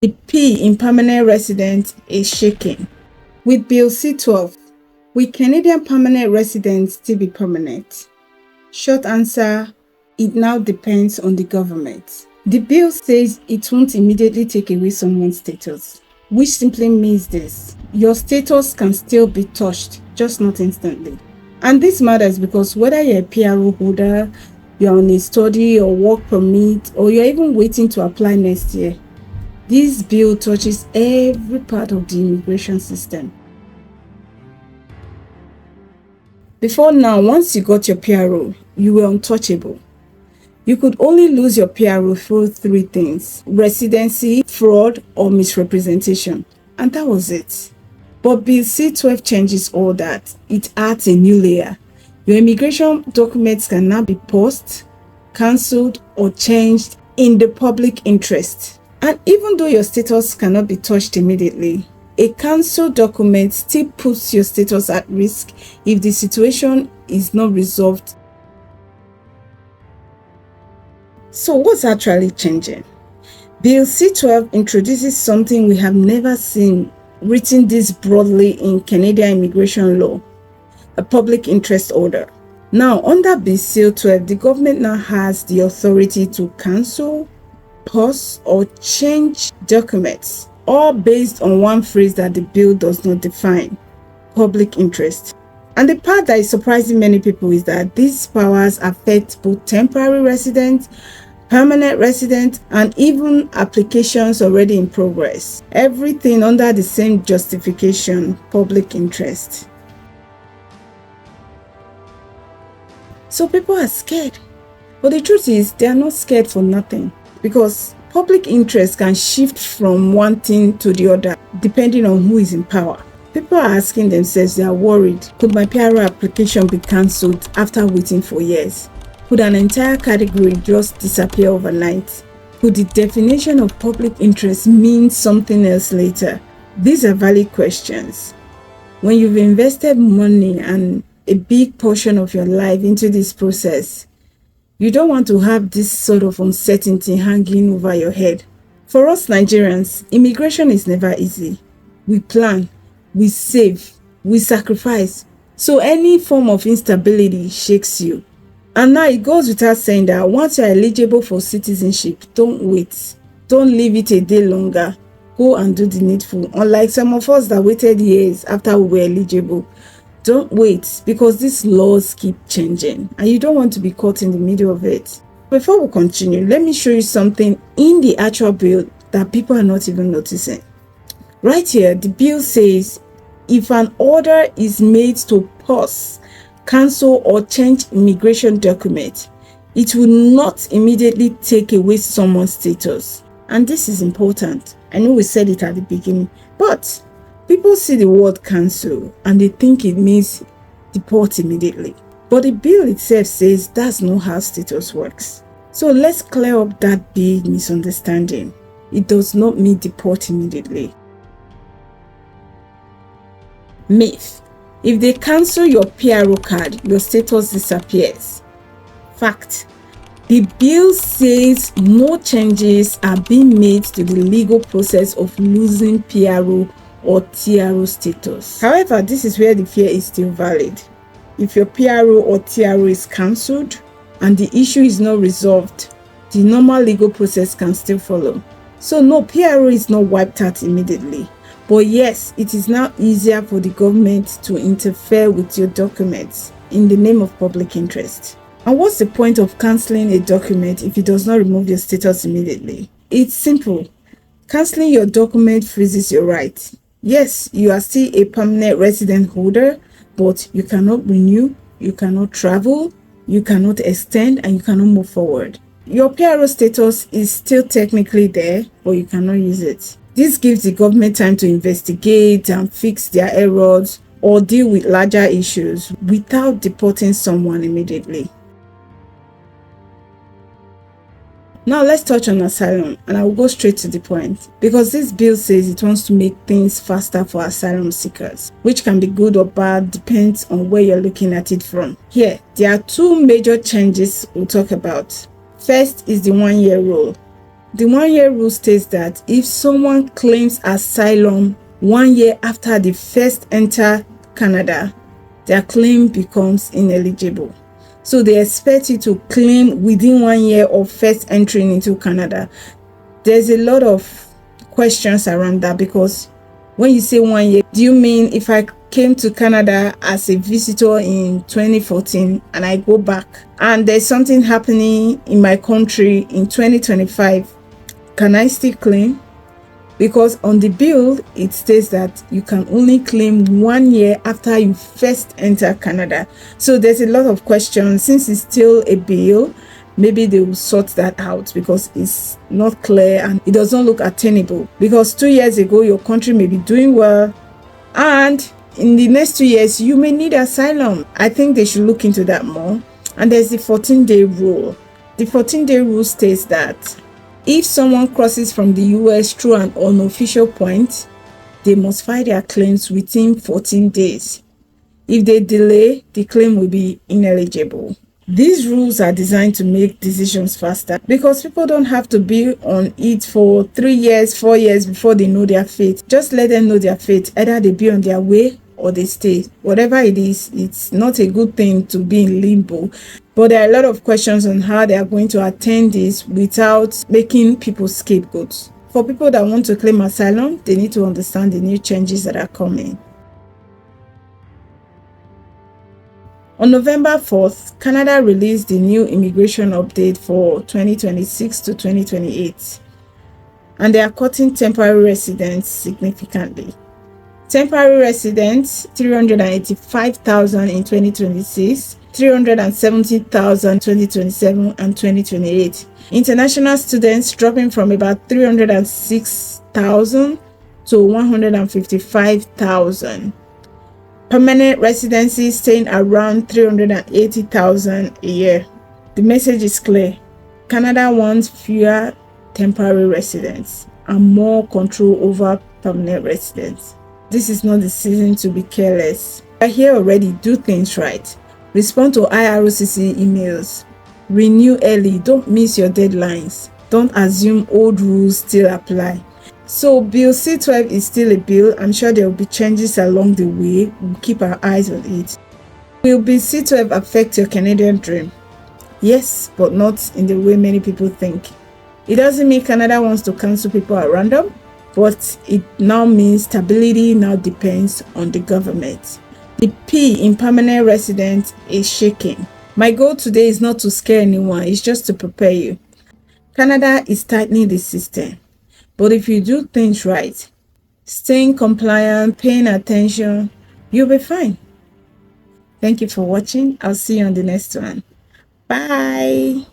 The P in permanent resident is shaking. With Bill C-12, will Canadian permanent residents still be permanent? Short answer, it now depends on the government. The bill says it won't immediately take away someone's status, which simply means this: your status can still be touched, just not instantly. And this matters because whether you're a PRO holder, you're on a study or work permit, or you're even waiting to apply next year, this bill touches every part of the immigration system. Before now, once you got your PRO, you were untouchable. You could only lose your PRO through three things: residency, fraud, or misrepresentation. And that was it. But Bill C-12 changes all that. It adds a new layer. Your immigration documents can now be paused, cancelled, or changed in the public interest. And even though your status cannot be touched immediately, a cancelled document still puts your status at risk if the situation is not resolved. So what's actually changing? Bill C-12 introduces something we have never seen written this broadly in Canadian immigration law: a public interest order. Now, under Bill C-12, the government now has the authority to cancel, pause, or change documents, all based on one phrase that the bill does not define: public interest. And the part that is surprising many people is that these powers affect both temporary residents, permanent residents, and even applications already in progress. Everything under the same justification: public interest. So people are scared. But the truth is, they are not scared for nothing, because public interest can shift from one thing to the other depending on who is in power. People are asking themselves, they are worried: could my PRO application be cancelled after waiting for years? Could an entire category just disappear overnight? Could the definition of public interest mean something else later? These are valid questions. When you've invested money and a big portion of your life into this process, you don't want to have this sort of uncertainty hanging over your head. For us Nigerians, immigration is never easy. We plan, we save, we sacrifice. So any form of instability shakes you. And now it goes without saying that once you're eligible for citizenship, don't wait. Don't leave it a day longer. Go and do the needful. Unlike some of us that waited years after we were eligible. Don't wait, because these laws keep changing and you don't want to be caught in the middle of it. Before we continue, let me show you something in the actual bill that people are not even noticing. Right here, the bill says if an order is made to pause, cancel, or change immigration document, it will not immediately take away someone's status. And this is important. I know we said it at the beginning, but people see the word cancel and they think it means deport immediately. But the bill itself says that's not how status works. So let's clear up that big misunderstanding. It does not mean deport immediately. Myth: if they cancel your PRO card, your status disappears. Fact: the bill says no changes are being made to the legal process of losing PRO or TRO status. However, this is where the fear is still valid. If your PRO or TRO is cancelled and the issue is not resolved, the normal legal process can still follow. So no, PRO is not wiped out immediately. But yes, it is now easier for the government to interfere with your documents in the name of public interest. And what's the point of cancelling a document if it does not remove your status immediately? It's simple. Cancelling your document freezes your right. Yes, you are still a permanent resident holder, but you cannot renew, you cannot travel, you cannot extend, and you cannot move forward. Your PRO status is still technically there, but you cannot use it. This gives the government time to investigate and fix their errors or deal with larger issues without deporting someone immediately. Now let's touch on asylum, and I will go straight to the point, because this bill says it wants to make things faster for asylum seekers, which can be good or bad, depends on where you're looking at it from. Here, there are two major changes we'll talk about. First is the 1-year rule. The 1-year rule states that if someone claims asylum 1 year after they first enter Canada, their claim becomes ineligible. So they expect you to claim within 1 year of first entering into Canada. There's a lot of questions around that, because when you say 1 year, do you mean if I came to Canada as a visitor in 2014 and I go back and there's something happening in my country in 2025, can I still claim? Because on the bill, it states that you can only claim 1 year after you first enter Canada. So there's a lot of questions. Since it's still a bill, maybe they will sort that out, because it's not clear and it doesn't look attainable. Because 2 years ago, your country may be doing well, and in the next 2 years, you may need asylum. I think they should look into that more. And there's the 14-day rule. The 14-day rule states that if someone crosses from the US through an unofficial point, they must file their claims within 14 days. If they delay, the claim will be ineligible. These rules are designed to make decisions faster, because people don't have to be on it for 3 years, 4 years before they know their fate. Just let them know their fate. Either they be on their way or they stay. Whatever it is, it's not a good thing to be in limbo. But there are a lot of questions on how they are going to attend this without making people scapegoats. For people that want to claim asylum, they need to understand the new changes that are coming. On November 4th, Canada released the new immigration update for 2026 to 2028, and they are cutting temporary residents significantly. Temporary residents, 385,000 in 2026, 370,000 in 2027 and 2028. International students dropping from about 306,000 to 155,000. Permanent residency staying around 380,000 a year. The message is clear. Canada wants fewer temporary residents and more control over permanent residents. This is not the season to be careless. You are here already, do things right. Respond to IROCC emails. Renew early, don't miss your deadlines. Don't assume old rules still apply. So Bill C-12 is still a bill. I'm sure there will be changes along the way. We'll keep our eyes on it. Will Bill C-12 affect your Canadian dream? Yes, but not in the way many people think. It doesn't mean Canada wants to cancel people at random, but it now means stability now depends on the government. The P in permanent resident is shaking. My goal today is not to scare anyone, it's just to prepare you. Canada is tightening the system. But if you do things right, staying compliant, paying attention, you'll be fine. Thank you for watching. I'll see you on the next one. Bye.